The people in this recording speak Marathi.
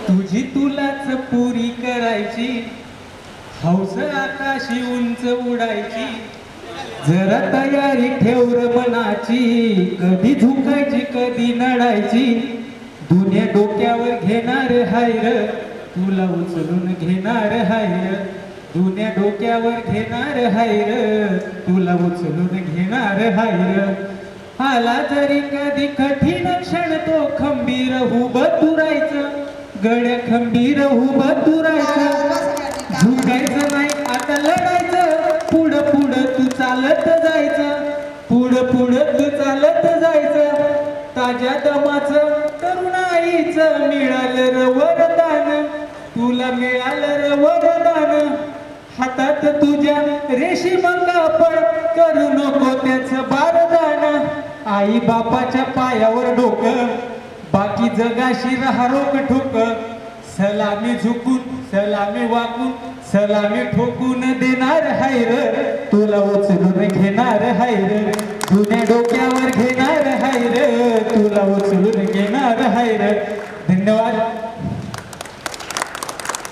तुझी तुलाच पुरी करायची, हौस आकाशी उंच उडायची, जरा तयारी ठेव र मनाची, कधी झुकायची कधी नडायची, दुनिया डोक्यावर घेणार हाय र, तुला उचलून घेणार हाय र, दुनिया डोक्यावर घेणार हाय र, तुला उचलून घेणार हाय र. आला जरी कधी कठीण क्षण तो खंबीर उभं तुरायचं, गड्या खंबीर उभं तुरायचं, झुकायचं नाही आता लढायचं, पुढं पुढं तू चालत जायचं, पुढं पुढं तू चालत जायचं, ताज्या दमाचं तरुणाईचं मिळालं र वरदान, तुला मिळालं र वरदान, हातात तुझ्या रेशीम कापड करू नको त्याचं बारदान, आई बापाच्या पायावर डोकं, बाकी जगाशी राहा रोक ठोक, सलामी झुकून सलामी वाकून सलामी ठोकून देणार हाय र, तुला उचलून घेणार हाय र, जुन्या डोक्यावर घेणार हाय र, तुला उचलून घेणार हाय र. धन्यवाद.